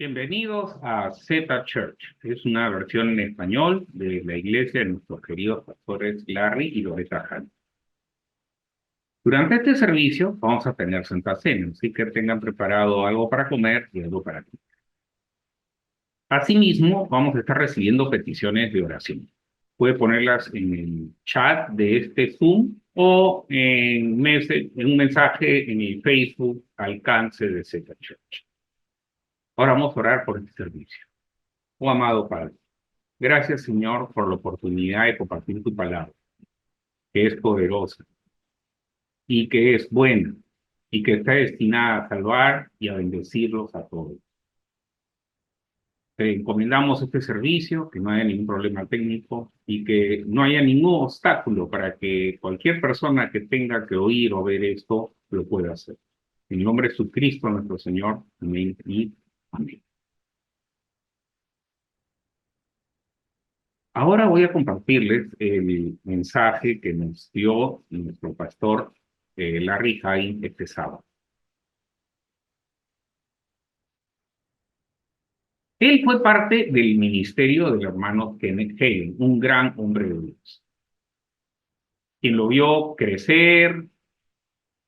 Bienvenidos a Z Church. Es una versión en español de la iglesia de nuestros queridos pastores Larry y Loretta Hunt. Durante este servicio vamos a tener Santa Cena, así que tengan preparado algo para comer y algo para ti. Asimismo, vamos a estar recibiendo peticiones de oración. Puede ponerlas en el chat de este Zoom o en un mensaje en el Facebook Alcance de Z Church. Ahora vamos a orar por este servicio. Oh amado Padre, gracias Señor por la oportunidad de compartir tu palabra, que es poderosa y que es buena y que está destinada a salvar y a bendecirlos a todos. Te encomendamos este servicio, que no haya ningún problema técnico y que no haya ningún obstáculo para que cualquier persona que tenga que oír o ver esto lo pueda hacer. En el nombre de Jesucristo nuestro Señor. Amén y amén. Ahora voy a compartirles el mensaje que nos dio nuestro pastor Larry Haim este sábado. Él fue parte del ministerio del hermano Kenneth Hagin, un gran hombre de Dios, quien lo vio crecer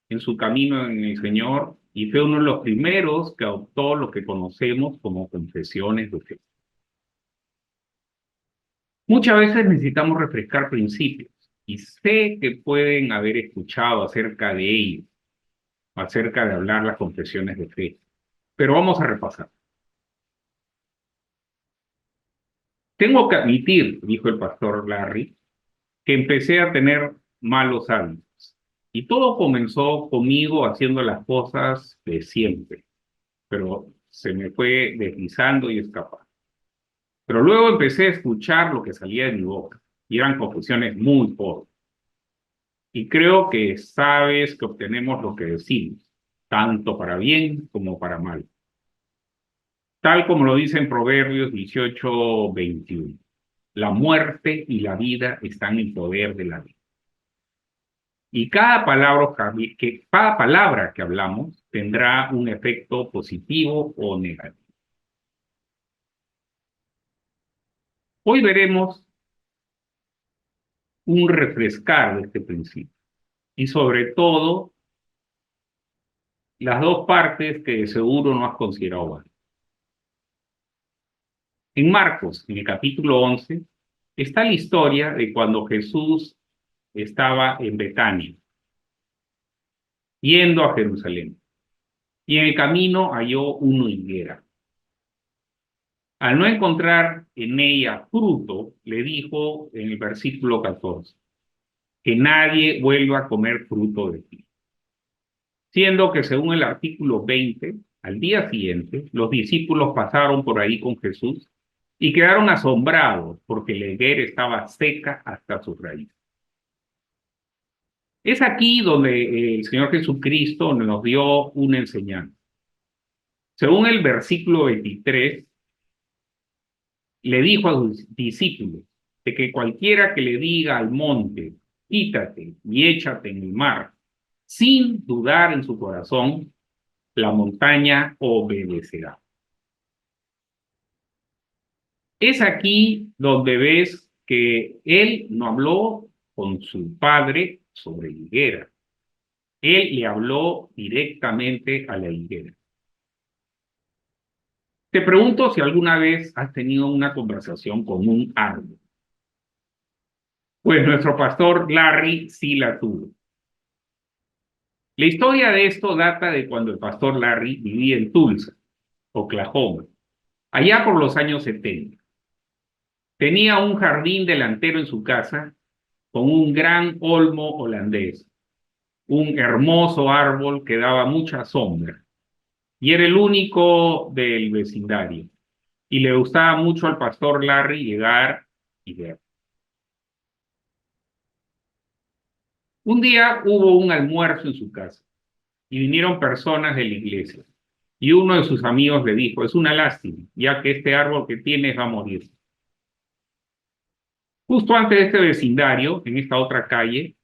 en su camino en el Señor y fue uno de los primeros que adoptó lo que conocemos como confesiones de fe. Muchas veces necesitamos refrescar principios y sé que pueden haber escuchado acerca de ellos, acerca de hablar las confesiones de fe, pero vamos a repasar. Tengo que admitir, dijo el pastor Larry, que empecé a tener malos hábitos. Y todo comenzó conmigo haciendo las cosas de siempre, pero se me fue deslizando y escapando. Pero luego empecé a escuchar lo que salía de mi boca, y eran confesiones muy pobres. Y creo que sabes que obtenemos lo que decimos, tanto para bien como para mal. Tal como lo dice en Proverbios 18:21. La muerte y la vida están en poder de la vida. Y cada palabra que hablamos tendrá un efecto positivo o negativo. Hoy veremos un refrescar de este principio y sobre todo las dos partes que de seguro no has considerado antes. En Marcos, en el capítulo 11, está la historia de cuando Jesús estaba en Betania, yendo a Jerusalén, y en el camino halló una higuera. Al no encontrar en ella fruto, le dijo en el versículo 14, que nadie vuelva a comer fruto de ti. Siendo que según el artículo 20, al día siguiente, los discípulos pasaron por ahí con Jesús y quedaron asombrados porque la higuera estaba seca hasta sus raíces. Es aquí donde el Señor Jesucristo nos dio una enseñanza. Según el versículo 23, le dijo a sus discípulos de que cualquiera que le diga al monte, quítate y échate en el mar, sin dudar en su corazón, la montaña obedecerá. Es aquí donde ves que él no habló con su padre sobre higuera. Él le habló directamente a la higuera. Te pregunto si alguna vez has tenido una conversación con un árbol. Pues nuestro pastor Larry sí la tuvo. La historia de esto data de cuando el pastor Larry vivía en Tulsa, Oklahoma, allá por los años 70. Tenía un jardín delantero en su casa con un gran olmo holandés, un hermoso árbol que daba mucha sombra, y era el único del vecindario. Y le gustaba mucho al pastor Larry llegar y ver. Un día hubo un almuerzo en su casa y vinieron personas de la iglesia. Y uno de sus amigos le dijo, es una lástima, ya que este árbol que tienes va a morir. Justo antes de este vecindario, en esta otra calle,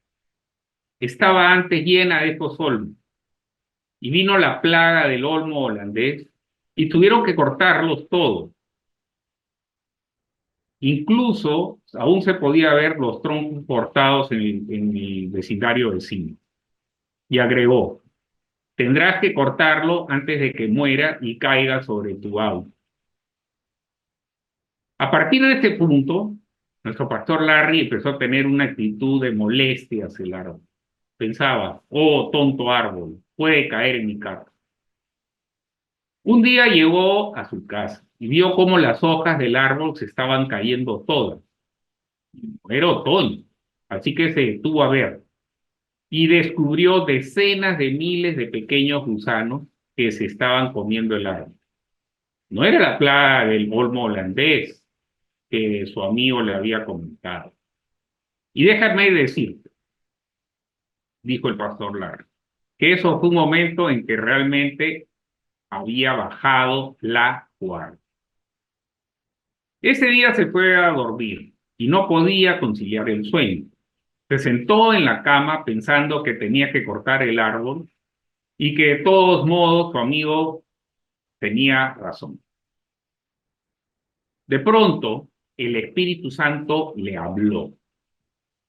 estaba antes llena de estos olmos. Y vino la plaga del olmo holandés y tuvieron que cortarlos todos. Incluso aún se podía ver los troncos cortados en el vecindario vecino. Y agregó, tendrás que cortarlo antes de que muera y caiga sobre tu auto. A partir de este punto, nuestro pastor Larry empezó a tener una actitud de molestia hacia el árbol. Pensaba, oh, tonto árbol, puede caer en mi carro. Un día llegó a su casa y vio cómo las hojas del árbol se estaban cayendo todas. Era otoño, así que se detuvo a ver y descubrió decenas de miles de pequeños gusanos que se estaban comiendo el árbol. No era la plaga del olmo holandés que su amigo le había comentado. Y déjame decirte, dijo el pastor Larry, que eso fue un momento en que realmente había bajado la guardia. Ese día se fue a dormir y no podía conciliar el sueño. Se sentó en la cama pensando que tenía que cortar el árbol y que de todos modos su amigo tenía razón. De pronto, el Espíritu Santo le habló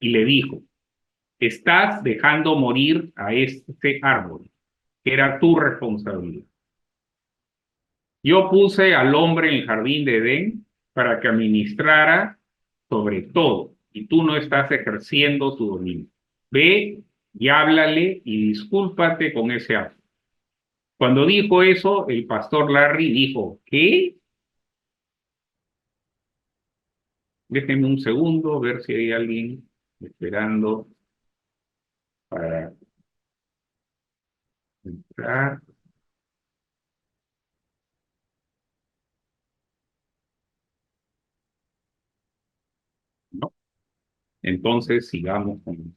y le dijo, estás dejando morir a este árbol, que era tu responsabilidad. Yo puse al hombre en el jardín de Edén para que administrara sobre todo, y tú no estás ejerciendo tu dominio. Ve y háblale y discúlpate con ese árbol. Cuando dijo eso, el pastor Larry dijo, ¿qué? Déjenme un segundo, ver si hay alguien esperando para entrar. No. Entonces sigamos con...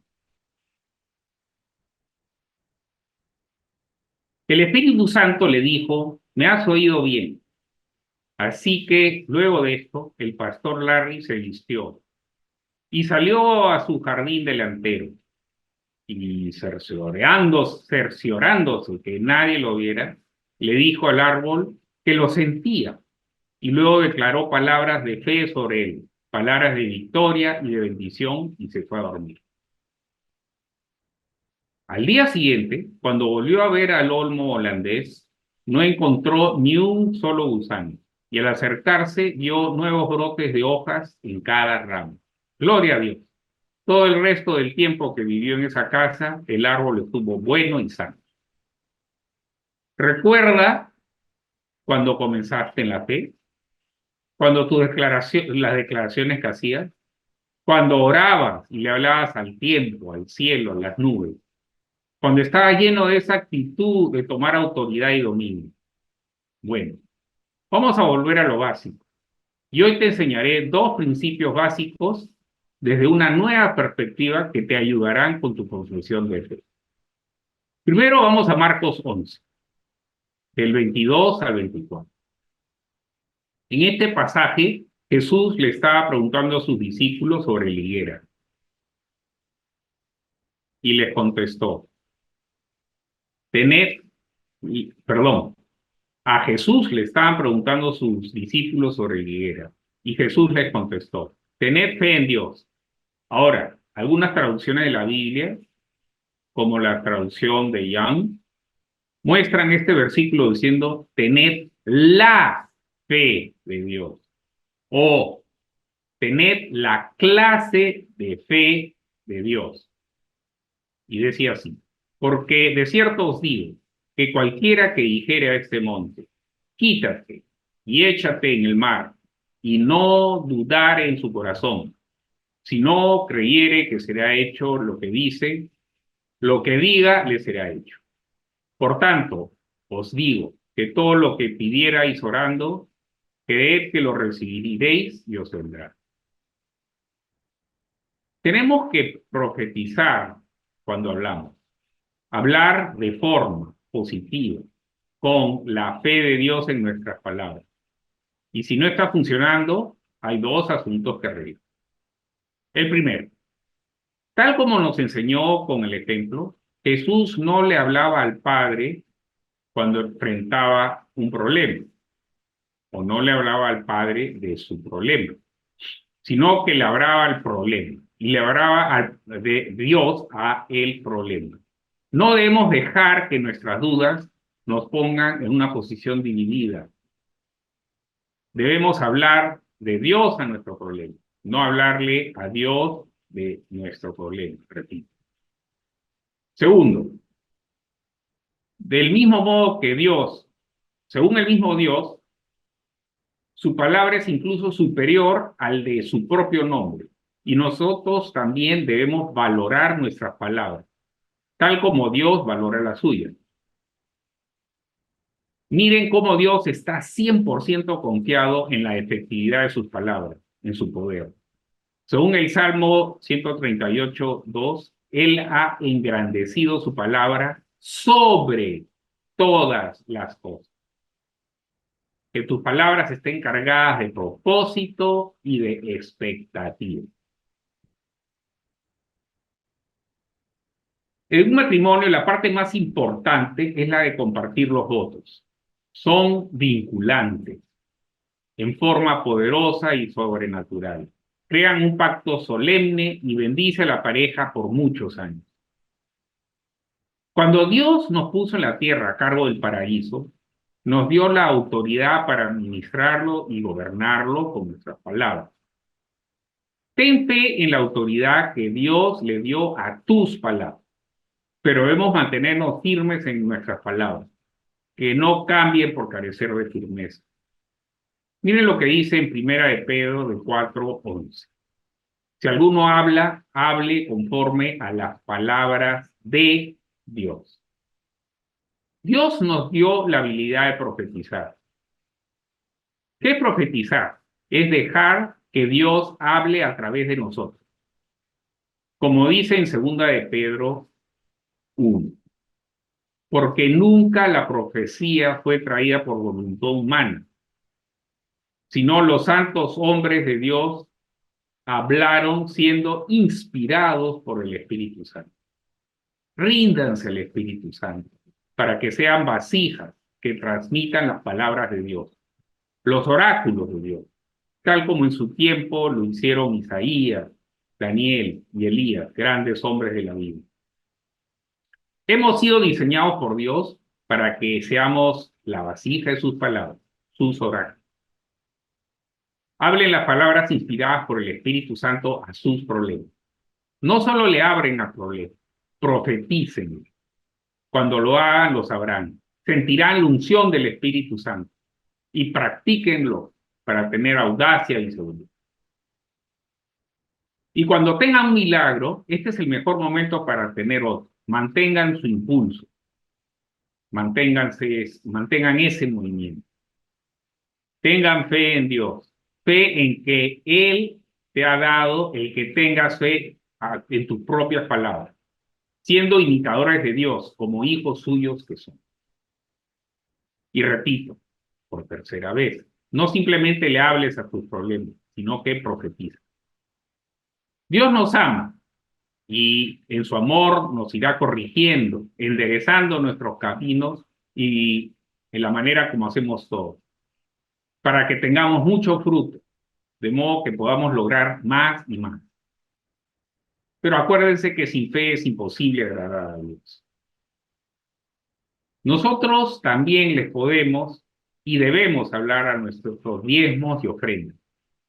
El Espíritu Santo le dijo, me has oído bien. Así que luego de esto, el pastor Larry se vistió y salió a su jardín delantero y cerciorándose que nadie lo viera, le dijo al árbol que lo sentía y luego declaró palabras de fe sobre él, palabras de victoria y de bendición y se fue a dormir. Al día siguiente, cuando volvió a ver al olmo holandés, no encontró ni un solo gusano y al acercarse vio nuevos brotes de hojas en cada ramo. Gloria a Dios. Todo el resto del tiempo que vivió en esa casa, el árbol estuvo bueno y sano. ¿Recuerda cuando comenzaste en la fe? Cuando las declaraciones que hacías, cuando orabas y le hablabas al tiempo, al cielo, a las nubes, cuando estabas lleno de esa actitud de tomar autoridad y dominio. Bueno, vamos a volver a lo básico. Y hoy te enseñaré dos principios básicos desde una nueva perspectiva que te ayudarán con tu confesión de fe. Primero vamos a Marcos 11, del 22 al 24. En este pasaje, Jesús le estaba preguntando a sus discípulos sobre la higuera y les contestó, tened, perdón, a Jesús le estaban preguntando sus discípulos sobre la higuera y Jesús les contestó, tened fe en Dios. Ahora, algunas traducciones de la Biblia, como la traducción de Young, muestran este versículo diciendo, tened la fe de Dios o tened la clase de fe de Dios. Y decía así, porque de cierto os digo, que cualquiera que dijere a este monte, quítate y échate en el mar, y no dudare en su corazón, sino creyere que será hecho lo que dice, lo que diga le será hecho. Por tanto, os digo que todo lo que pidierais orando, creed que lo recibiréis y os vendrá. Tenemos que profetizar cuando hablamos, hablar de forma positiva, con la fe de Dios en nuestras palabras. Y si no está funcionando, hay dos asuntos que arreglar. El primero, tal como nos enseñó con el ejemplo, Jesús no le hablaba al Padre cuando enfrentaba un problema. o no le hablaba al padre de su problema, sino que le hablaba al problema y le hablaba de Dios a el problema. No debemos dejar que nuestras dudas nos pongan en una posición dividida. Debemos hablar de Dios a nuestro problema, no hablarle a Dios de nuestro problema, repito. Segundo, del mismo modo que Dios, según el mismo Dios, su palabra es incluso superior al de su propio nombre. Y nosotros también debemos valorar nuestras palabras, tal como Dios valora la suya. Miren cómo Dios está 100% confiado en la efectividad de sus palabras, en su poder. Según el Salmo 138:2, Él ha engrandecido su palabra sobre todas las cosas. Que tus palabras estén cargadas de propósito y de expectativa. En un matrimonio, la parte más importante es la de compartir los votos. Son vinculantes en forma poderosa y sobrenatural. Crean un pacto solemne y bendice a la pareja por muchos años. Cuando Dios nos puso en la tierra a cargo del paraíso, nos dio la autoridad para administrarlo y gobernarlo con nuestras palabras. Ten fe en la autoridad que Dios le dio a tus palabras, pero debemos mantenernos firmes en nuestras palabras, que no cambien por carecer de firmeza. Miren lo que dice en Primera de Pedro de 4:11. Si alguno habla, hable conforme a las palabras de Dios. Dios nos dio la habilidad de profetizar. ¿Qué es profetizar? Es dejar que Dios hable a través de nosotros. Como dice en Segunda de Pedro 1. Porque nunca la profecía fue traída por voluntad humana, sino los santos hombres de Dios hablaron siendo inspirados por el Espíritu Santo. Ríndanse al Espíritu Santo para que sean vasijas que transmitan las palabras de Dios, los oráculos de Dios, tal como en su tiempo lo hicieron Isaías, Daniel y Elías, grandes hombres de la Biblia. Hemos sido diseñados por Dios para que seamos la vasija de sus palabras, sus oráculos. Hablen las palabras inspiradas por el Espíritu Santo a sus problemas. No solo le abren al problema, profeticen. Cuando lo hagan, lo sabrán. Sentirán la unción del Espíritu Santo y practíquenlo para tener audacia y seguridad. Y cuando tengan un milagro, este es el mejor momento para tener otro. Mantengan su impulso. Mantengan ese movimiento. Tengan fe en Dios. Fe en que Él te ha dado el que tengas fe en tus propias palabras, siendo imitadores de Dios como hijos suyos que son. Y repito, por tercera vez, no simplemente le hables a tus problemas, sino que profetiza. Dios nos ama y en su amor nos irá corrigiendo, enderezando nuestros caminos y en la manera como hacemos todo, para que tengamos mucho fruto, de modo que podamos lograr más y más. Pero acuérdense que sin fe es imposible agradar a Dios. Nosotros también les podemos y debemos hablar a nuestros diezmos y ofrendas,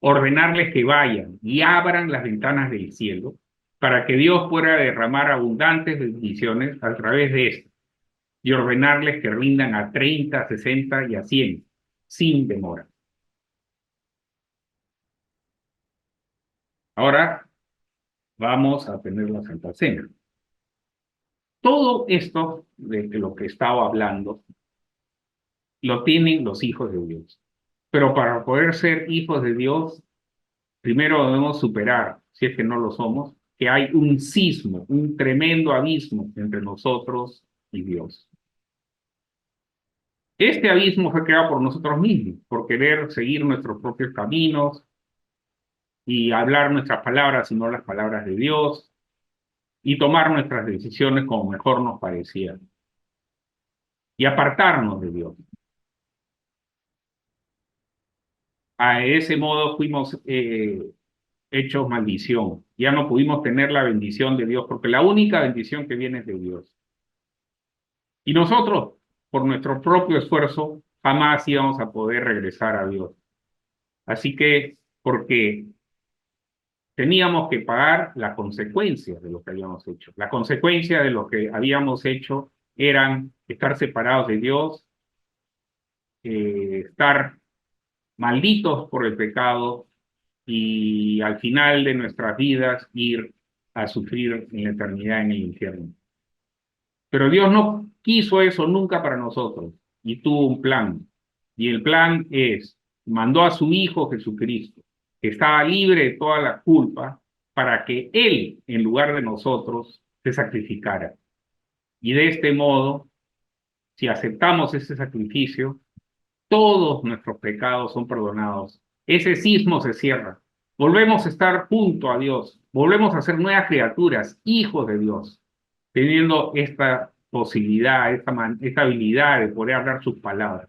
ordenarles que vayan y abran las ventanas del cielo para que Dios pueda derramar abundantes bendiciones a través de esto y ordenarles que rindan a 30, 60 y a 100 sin demora. Ahora vamos a tener la Santa Cena. Todo esto de lo que estaba hablando lo tienen los hijos de Dios. Pero para poder ser hijos de Dios, primero debemos superar, si es que no lo somos, que hay un sismo, un tremendo abismo entre nosotros y Dios. Este abismo fue creado por nosotros mismos, por querer seguir nuestros propios caminos y hablar nuestras palabras y no las palabras de Dios y tomar nuestras decisiones como mejor nos parecía y apartarnos de Dios. A ese modo fuimos hechos maldición. Ya no pudimos tener la bendición de Dios, porque la única bendición que viene es de Dios. Y nosotros, por nuestro propio esfuerzo, jamás íbamos a poder regresar a Dios. Así que, porque teníamos que pagar la consecuencia de lo que habíamos hecho. La consecuencia de lo que habíamos hecho eran estar separados de Dios, estar malditos por el pecado y al final de nuestras vidas ir a sufrir en la eternidad en el infierno. Pero Dios no quiso eso nunca para nosotros y tuvo un plan. Y el plan es, mandó a su Hijo Jesucristo, que estaba libre de toda la culpa, para que Él, en lugar de nosotros, se sacrificara. Y de este modo, si aceptamos ese sacrificio, todos nuestros pecados son perdonados. Ese sismo se cierra. Volvemos a estar junto a Dios. Volvemos a ser nuevas criaturas, hijos de Dios, teniendo esta posibilidad, esta habilidad de poder hablar sus palabras.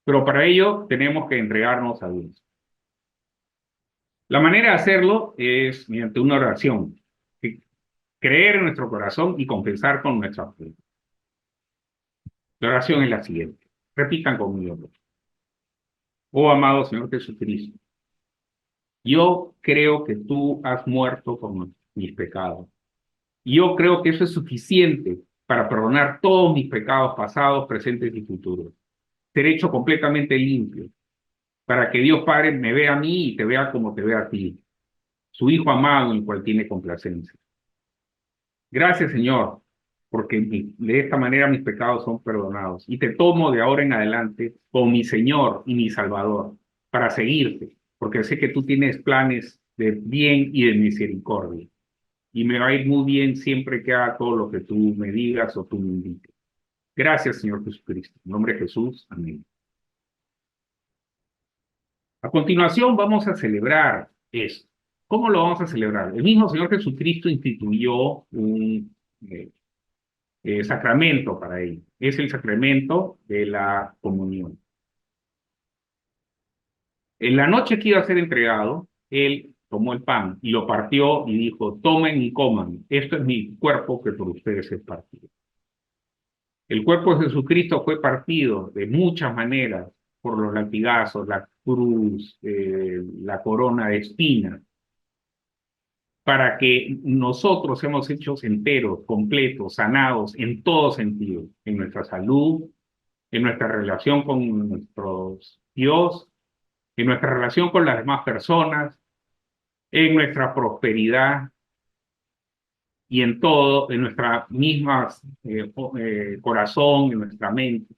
Pero para ello tenemos que entregarnos a Dios. La manera de hacerlo es mediante una oración. Creer en nuestro corazón y confesar con nuestra fe. La oración es la siguiente. Repitan conmigo. Oh amado Señor Jesucristo, yo creo que tú has muerto por mis pecados. Y yo creo que eso es suficiente para perdonar todos mis pecados pasados, presentes y futuros. Ser hecho completamente limpio, para que Dios Padre me vea a mí y te vea como te ve a ti, su Hijo amado en el cual tiene complacencia. Gracias, Señor, porque de esta manera mis pecados son perdonados. Y te tomo de ahora en adelante como mi Señor y mi Salvador, para seguirte, porque sé que tú tienes planes de bien y de misericordia. Y me va a ir muy bien siempre que haga todo lo que tú me digas o tú me indiques. Gracias, Señor Jesucristo. En nombre de Jesús. Amén. A continuación vamos a celebrar esto. ¿Cómo lo vamos a celebrar? El mismo Señor Jesucristo instituyó un sacramento para ello. Es el sacramento de la comunión. En la noche que iba a ser entregado, él tomó el pan y lo partió y dijo, tomen y coman, esto es mi cuerpo que por ustedes es partido. El cuerpo de Jesucristo fue partido de muchas maneras, por los latigazos, la cruz, la corona de espinas, para que nosotros seamos hechos enteros, completos, sanados en todo sentido, en nuestra salud, en nuestra relación con nuestro Dios, en nuestra relación con las demás personas, en nuestra prosperidad y en todo, en nuestra misma corazón, en nuestra mente.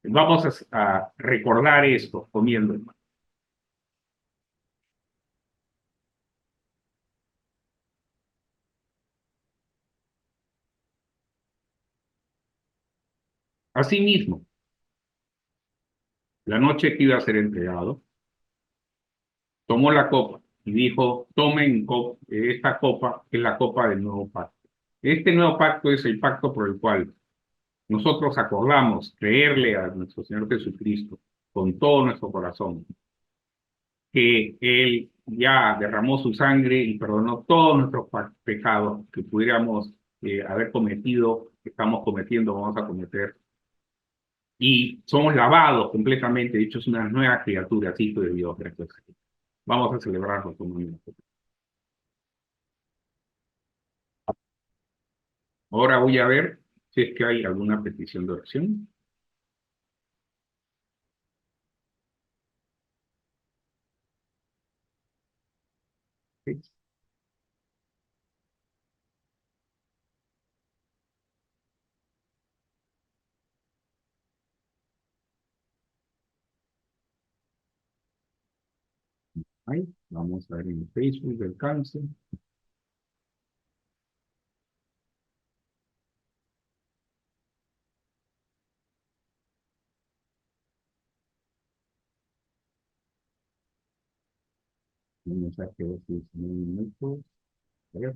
Vamos a recordar esto comiendo. Asimismo, la noche que iba a ser entregado, tomó la copa y dijo, tomen esta copa, que es la copa del nuevo pacto. Este nuevo pacto es el pacto por el cual nosotros acordamos creerle a nuestro Señor Jesucristo con todo nuestro corazón, que Él ya derramó su sangre y perdonó todos nuestros pecados que pudiéramos haber cometido, que estamos cometiendo, vamos a cometer, y somos lavados completamente, hechos una nueva criatura, hijo de Dios, gracias a Dios. Vamos a celebrarlo como un. Ahora voy a ver si es que hay alguna petición de oración. Sí. Vamos a ver en Facebook del cáncer. Un mensaje de 19 minutos. A ver,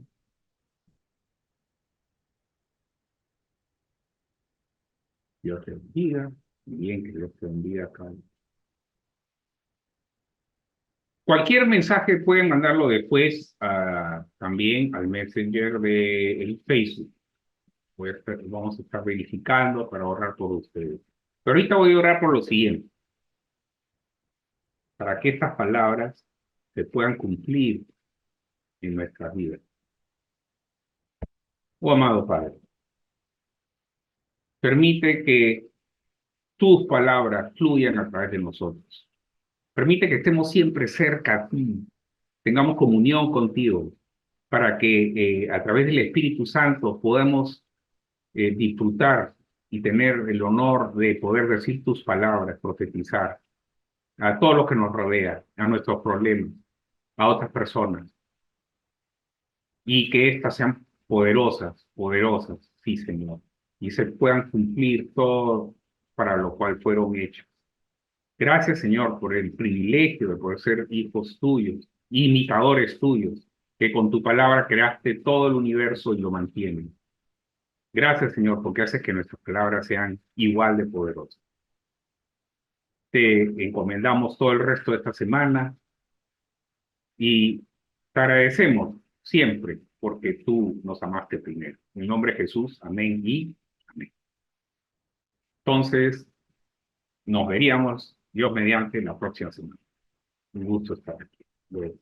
Dios te bendiga. Bien, que Dios te bendiga, Carlos. Cualquier mensaje pueden mandarlo después también al Messenger de el Facebook. Vamos a estar verificando para orar por ustedes. Pero ahorita voy a orar por lo siguiente, para que estas palabras se puedan cumplir en nuestras vidas. Oh, amado Padre, permite que tus palabras fluyan a través de nosotros. Permite que estemos siempre cerca a ti, tengamos comunión contigo, para que a través del Espíritu Santo podamos disfrutar y tener el honor de poder decir tus palabras, profetizar a todo lo que nos rodea, a nuestros problemas, a otras personas, y que éstas sean poderosas, poderosas, sí, Señor, y se puedan cumplir todo para lo cual fueron hechas. Gracias, Señor, por el privilegio de poder ser hijos tuyos, imitadores tuyos, que con tu palabra creaste todo el universo y lo mantienen. Gracias, Señor, porque haces que nuestras palabras sean igual de poderosas. Te encomendamos todo el resto de esta semana y te agradecemos siempre porque tú nos amaste primero. En el nombre de Jesús, amén y amén. Entonces, nos veríamos, Dios mediante, la próxima semana. Un gusto estar aquí. Luego.